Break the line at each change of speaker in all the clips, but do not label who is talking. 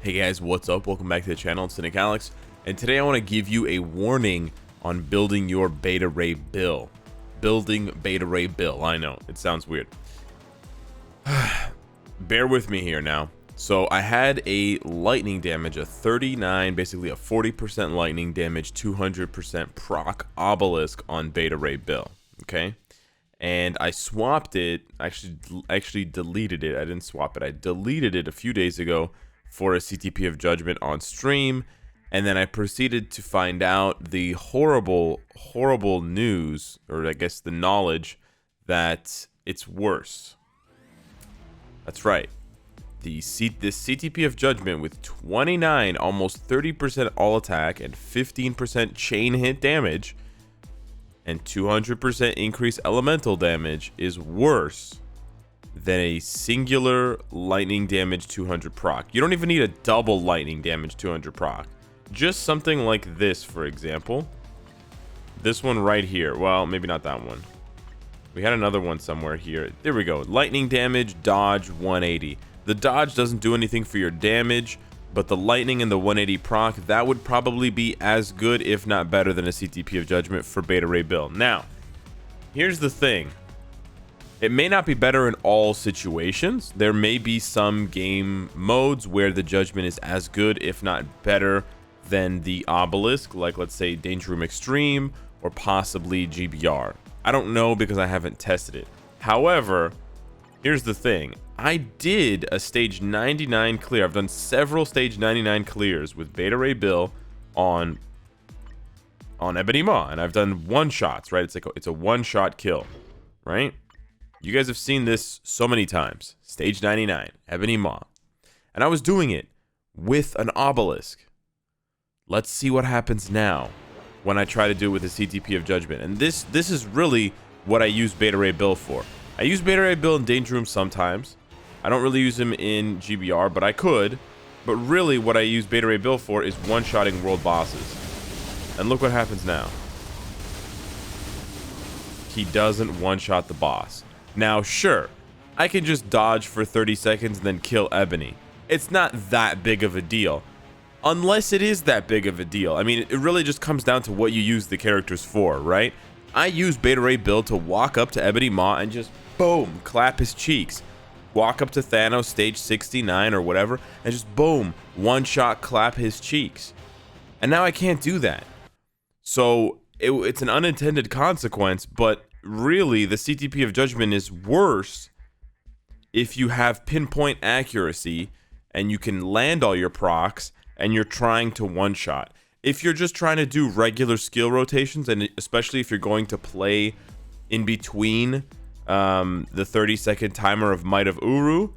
Hey guys, what's up? Welcome back to the channel. It's Cynicalex, and today I want to give you a warning on building your beta ray bill. Building beta ray bill. I know, it sounds weird. Bear with me here now. So I had a lightning damage, a 39, basically a 40% lightning damage, 200% proc obelisk on beta ray bill. Okay, and I swapped it. Actually deleted it. I didn't swap it. I deleted it a few days ago for a CTP of Judgment on stream, and then I proceeded to find out the horrible news, or I guess the knowledge, that it's worse. That's right. This CTP of Judgment with 29, almost 30% all attack and 15% chain hit damage and 200% increased elemental damage is worse than a singular lightning damage 200 proc. You don't even need a double lightning damage 200 proc. Just something like this, for example. This one right here. Well, maybe not that one. We had another one somewhere here. There we go. Lightning damage, dodge, 180. The dodge doesn't do anything for your damage, but the lightning and the 180 proc, that would probably be as good, if not better, than a CTP of Judgment for beta ray bill. Now, here's the thing. It may not be better in all situations. There may be some game modes where the Judgment is as good, if not better, than the obelisk, like let's say Danger Room Extreme or possibly GBR. I don't know because I haven't tested it. However, here's the thing. I did a stage 99 clear. I've done several stage 99 clears with beta ray bill on Ebony Maw, and I've done one shots, right? It's a one shot kill, right? You guys have seen this so many times. Stage 99, Ebony Maw. And I was doing it with an obelisk. Let's see what happens now when I try to do it with a CTP of Judgment. And this is really what I use beta ray bill for. I use beta ray bill in Danger Room sometimes. I don't really use him in GBR, but I could. But really what I use beta ray bill for is one-shotting world bosses. And look what happens now. He doesn't one-shot the boss. Now, sure, I can just dodge for 30 seconds and then kill Ebony. It's not that big of a deal. Unless it is that big of a deal. I mean, it really just comes down to what you use the characters for, right? I use beta ray bill to walk up to Ebony Maw and just, boom, clap his cheeks. Walk up to Thanos stage 69 or whatever, and just, boom, one-shot clap his cheeks. And now I can't do that. So, it's an unintended consequence, but really, the CTP of Judgment is worse if you have pinpoint accuracy and you can land all your procs and you're trying to one-shot. If you're just trying to do regular skill rotations, and especially if you're going to play in between the 30-second timer of Might of Uru,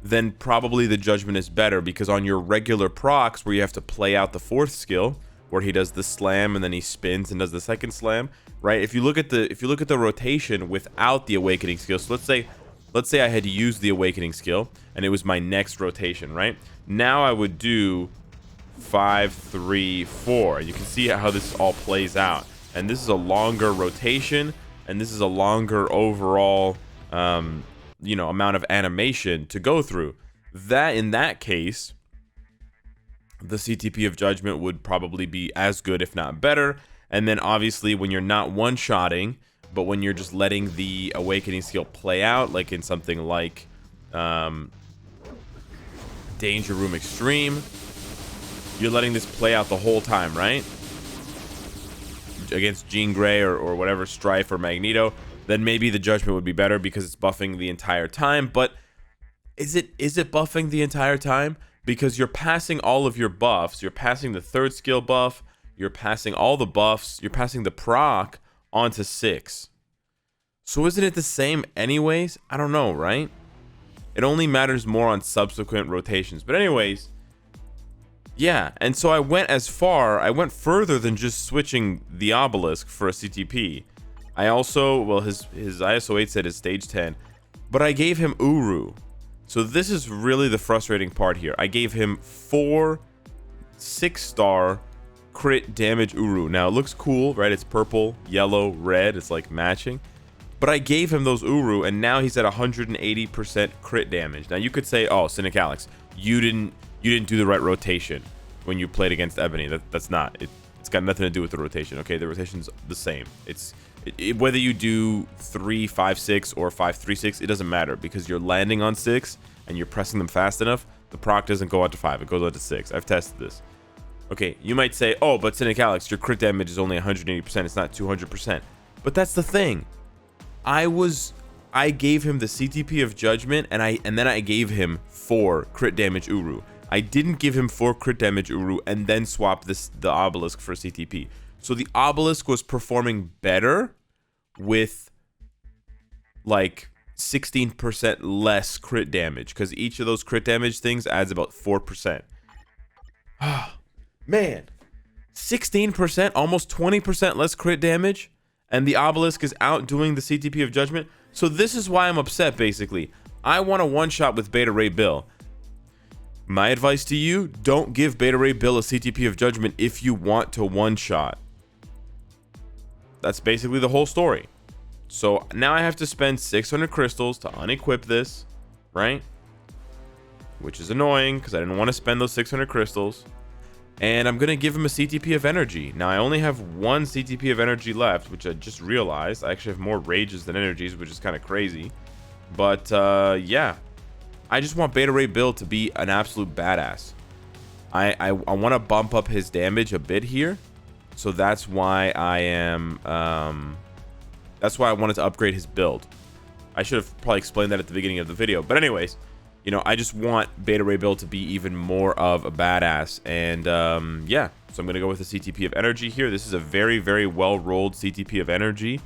then probably the Judgment is better, because on your regular procs where you have to play out the fourth skill, where he does the slam and then he spins and does the second slam, right? If you look at the rotation without the awakening skill, so let's say I had used the awakening skill and it was my next rotation, right? Now I would do 5, 3, 4. You can see how this all plays out. And this is a longer rotation, and this is a longer overall amount of animation to go through. That, in that case, the CTP of Judgment would probably be as good, if not better. And then obviously when you're not one-shotting, but when you're just letting the awakening skill play out, like in something like Danger Room Extreme, you're letting this play out the whole time, right? Against Jean Grey or whatever, Strife or Magneto, then maybe the Judgment would be better because it's buffing the entire time. But is it buffing the entire time? Because you're passing all of your buffs. You're passing the third skill buff. You're passing all the buffs. You're passing the proc onto 6. So isn't it the same anyways? I don't know, right? It only matters more on subsequent rotations. But anyways, yeah. And so I went further than just switching the obelisk for a CTP. I also, well, his ISO 8 said is stage 10. But I gave him Uru. So this is really the frustrating part here. I gave him 4 6-star crit damage Uru. Now it looks cool, right? It's purple, yellow, red. It's like matching. But I gave him those Uru, and now he's at 180% crit damage. Now you could say, oh, Cynicalex, you didn't you didn't do the right rotation when you played against Ebony. That's not it. It's got nothing to do with the rotation. Okay, the rotation's the same. Whether you do 3, 5, 6 or 5, 3, 6, it doesn't matter, because you're landing on 6 and you're pressing them fast enough. The proc doesn't go out to 5, it goes out to 6. I've tested this. Okay, you might say, oh, but Cynicalex, your crit damage is only 180%. It's not 200%. But that's the thing. I gave him the CTP of Judgment, and then I gave him 4 crit damage Uru. I didn't give him 4 crit damage Uru and then swap the Obelisk for CTP. So the Obelisk was performing better with like 16% less crit damage, because each of those crit damage things adds about 4%. Man, 16%, almost 20% less crit damage, and the Obelisk is outdoing the CTP of Judgment. So this is why I'm upset, basically. I want a one-shot with Beta Ray Bill. My advice to you, don't give Beta Ray Bill a CTP of Judgment if you want to one-shot. That's basically the whole story. So now I have to spend 600 crystals to unequip this, right? Which is annoying, because I didn't want to spend those 600 crystals. And I'm going to give him a CTP of energy. Now I only have 1 CTP of energy left, which I just realized. I actually have more rages than energies, which is kind of crazy. But yeah, I just want Beta Ray Bill to be an absolute badass. I want to bump up his damage a bit here. So that's why I am... that's why I wanted to upgrade his build. I should have probably explained that at the beginning of the video. But anyways, you know, I just want Beta Ray Bill to be even more of a badass. And yeah, so I'm going to go with the CTP of energy here. This is a very, very well-rolled CTP of energy.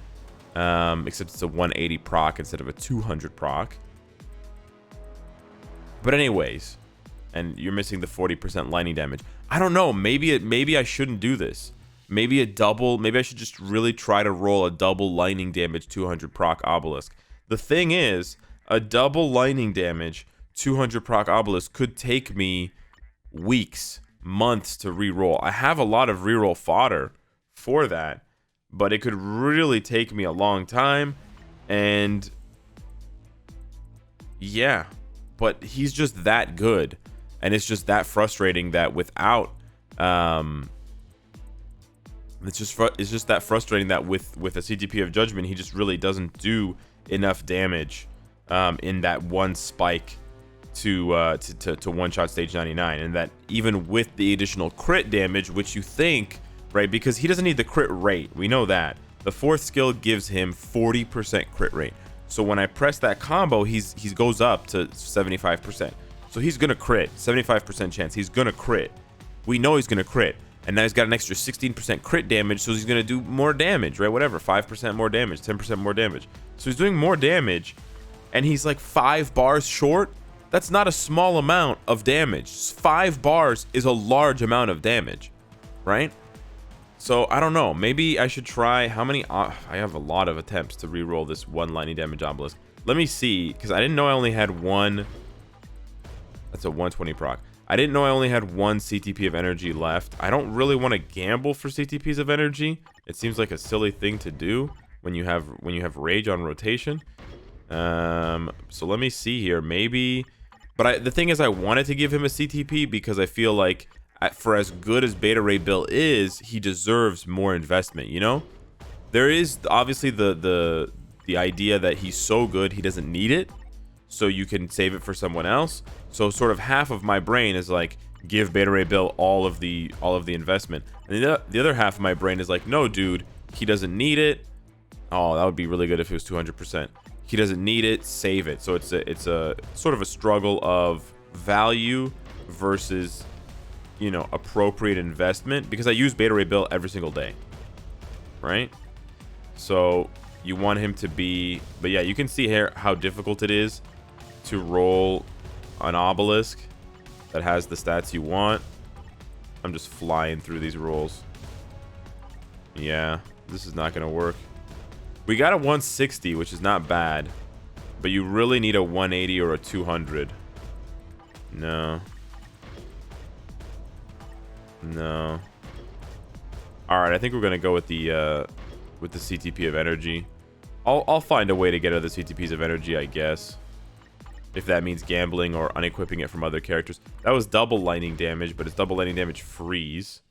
Except it's a 180 proc instead of a 200 proc. But anyways, and you're missing the 40% lightning damage. I don't know. Maybe I shouldn't do this. Maybe I should just really try to roll a double lightning damage 200 proc Obelisk. The thing is, a double lightning damage 200 proc Obelisk could take me weeks, months to reroll. I have a lot of reroll fodder for that, but it could really take me a long time. And yeah, but he's just that good, and it's just that frustrating that without it's just that frustrating that with a CTP of Judgment, he just really doesn't do enough damage in that one spike to one-shot stage 99. And that even with the additional crit damage, which you think, right, because he doesn't need the crit rate, we know that. The 4th skill gives him 40% crit rate. So when I press that combo, he goes up to 75%. So he's gonna crit, 75% chance. He's gonna crit. We know he's gonna crit. And now he's got an extra 16% crit damage, so he's going to do more damage, right? Whatever, 5% more damage, 10% more damage. So he's doing more damage, and he's like 5 bars short. That's not a small amount of damage. 5 bars is a large amount of damage, right? So I don't know. Maybe I should try how many... I have a lot of attempts to reroll this 1 lightning damage Obelisk. Let me see, because I didn't know I only had 1... That's a 120 proc. I didn't know I only had 1 CTP of energy left. I don't really want to gamble for CTPs of energy. It seems like a silly thing to do when you have rage on rotation. So let me see here. Maybe, but the thing is, I wanted to give him a CTP because I feel like for as good as Beta Ray Bill is, he deserves more investment. You know, there is obviously the idea that he's so good he doesn't need it, so you can save it for someone else. So sort of half of my brain is like, give Beta Ray Bill all of the investment, and the other half of my brain is like, no, dude, he doesn't need it. Oh, that would be really good if it was 200%. He doesn't need it, save it. So it's a sort of a struggle of value versus, you know, appropriate investment, because I use Beta Ray Bill every single day, right? So you want him to be, but yeah, you can see here how difficult it is to roll an Obelisk that has the stats you want. I'm just flying through these rolls. Yeah, this is not gonna work. We got a 160, which is not bad, but you really need a 180 or a 200. No. No. All right, I think we're gonna go with the CTP of energy. I'll find a way to get other CTPs of energy, I guess. if that means gambling or unequipping it from other characters. That was double lightning damage, but it's double lightning damage freeze,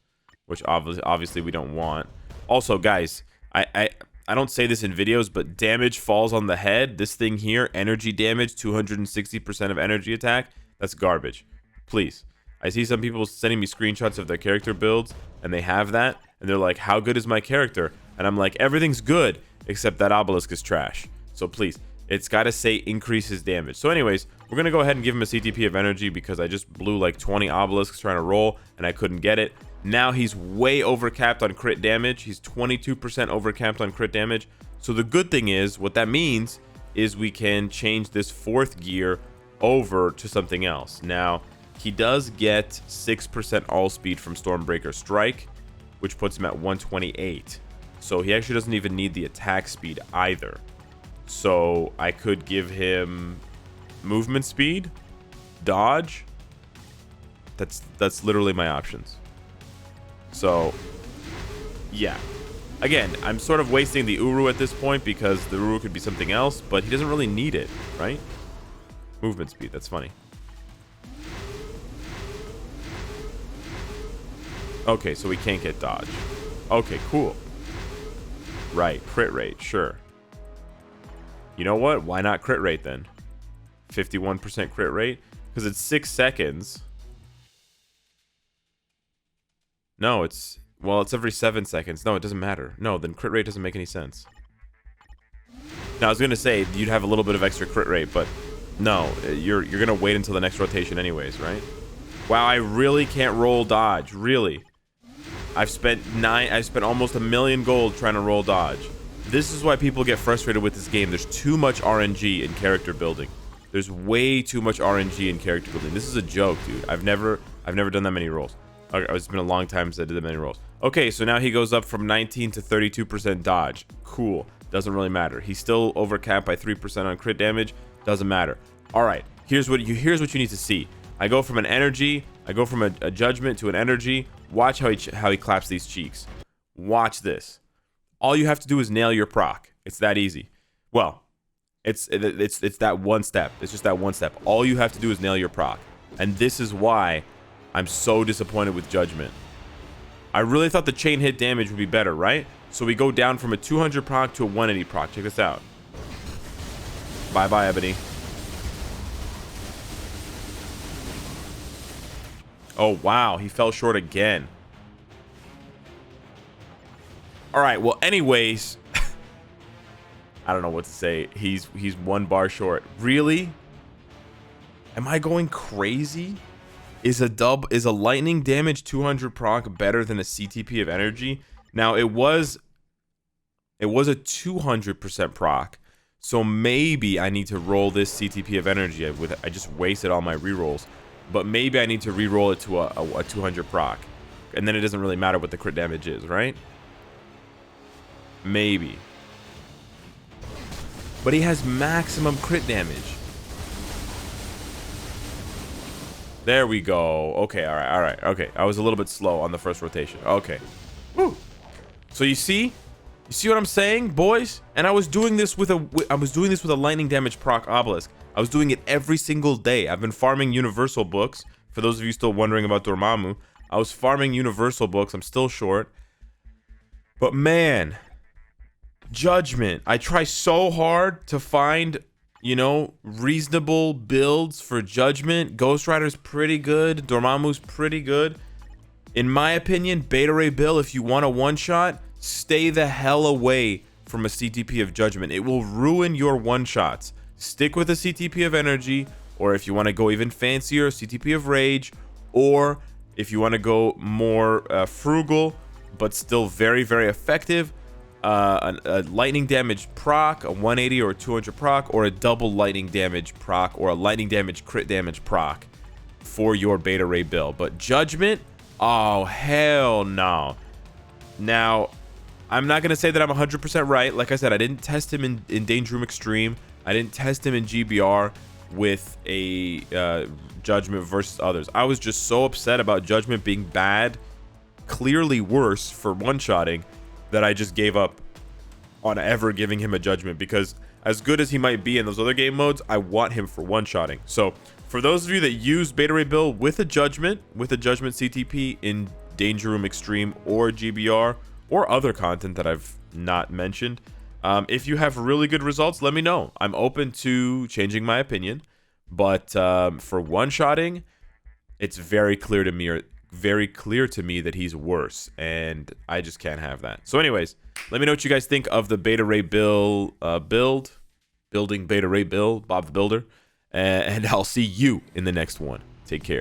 which obviously we don't want. Also, guys, I don't say this in videos, but damage falls on the head. This thing here, energy damage, 260% of energy attack. That's garbage. Please. I see some people sending me screenshots of their character builds, and they have that, and they're like, how good is my character? And I'm like, everything's good, except that obelisk is trash. So please, it's got to say increases damage. So anyways, we're going to go ahead and give him a CTP of energy because I just blew like 20 obelisks trying to roll, and I couldn't get it. Now he's way overcapped on crit damage. He's 22% overcapped on crit damage. So the good thing is, what that means is we can change this 4th gear over to something else. Now, he does get 6% all speed from Stormbreaker Strike, which puts him at 128. So he actually doesn't even need the attack speed either. So I could give him movement speed, dodge. That's literally my options. So yeah, again, I'm sort of wasting the Uru at this point because the Uru could be something else, but he doesn't really need it, right? Movement speed, that's funny. Okay, so we can't get dodge. Okay, cool. Right, crit rate, sure. You know what? Why not crit rate then? 51% crit rate? Because it's 6 seconds. No, it's... Well, it's every 7 seconds. No, it doesn't matter. No, then crit rate doesn't make any sense. Now, I was going to say, you'd have a little bit of extra crit rate, but... No, you're going to wait until the next rotation anyways, right? Wow, I really can't roll dodge. Really. I've spent almost 1 million gold trying to roll dodge. This is why people get frustrated with this game. There's too much RNG in character building. There's way too much RNG in character building. This is a joke, dude. I've never done that many rolls. Okay, it's been a long time since I did that many rolls. Okay, so now he goes up from 19 to 32% dodge. Cool. Doesn't really matter. He's still overcapped by 3% on crit damage. Doesn't matter. All right. Here's what you need to see. I go from an energy. I go from a judgment to an energy. Watch how he claps these cheeks. Watch this. All you have to do is nail your proc. It's that easy. Well, it's that one step. It's just that one step. All you have to do is nail your proc. And this is why I'm so disappointed with Judgment. I really thought the chain hit damage would be better, right? So we go down from a 200 proc to a 180 proc. Check this out. Bye-bye, Ebony. Oh, wow. He fell short again. All right. Well, anyways, I don't know what to say. He's 1 bar short. Really? Am I going crazy? Is a lightning damage 200 proc better than a CTP of energy? Now, it was a 200% proc. So maybe I need to roll this CTP of energy. I just wasted all my rerolls. But maybe I need to re-roll it to a 200 proc. And then it doesn't really matter what the crit damage is, right? Maybe. But he has maximum crit damage. There we go. Okay, all right. Okay, I was a little bit slow on the first rotation. Okay. Woo. So you see what I'm saying, boys? And I was doing this with a lightning damage proc obelisk. I was doing it every single day. I've been farming universal books. For those of you still wondering about Dormammu, I was farming universal books. I'm still short. But man, Judgment. I try so hard to find, you know, reasonable builds for Judgment. Ghost Rider's pretty good. Dormammu's pretty good. In my opinion, Beta Ray Bill, if you want a one-shot, stay the hell away from a CTP of Judgment. It will ruin your one-shots. Stick with a CTP of energy, or if you want to go even fancier, CTP of rage, or if you want to go more frugal, but still very, very effective, a lightning damage proc, a 180 or a 200 proc, or a double lightning damage proc, or a lightning damage crit damage proc for your Beta Ray Bill. But Judgment, oh, hell no. Now, I'm not going to say that I'm 100% right. Like I said, I didn't test him in Danger Room Extreme. I didn't test him in GBR with a Judgment versus others. I was just so upset about Judgment being bad, clearly worse for one-shotting, that I just gave up on ever giving him a Judgment, because as good as he might be in those other game modes, I want him for one-shotting. So for those of you that use Beta Ray Bill with a Judgment CTP in Danger Room Extreme or GBR or other content that I've not mentioned, if you have really good results, let me know. I'm open to changing my opinion, but for one-shotting, it's very clear to me that he's worse, and I just can't have that. So anyways, let me know what you guys think of the Beta Ray Bill building Beta Ray Bill, Bob the Builder, and I'll see you in the next one. Take care.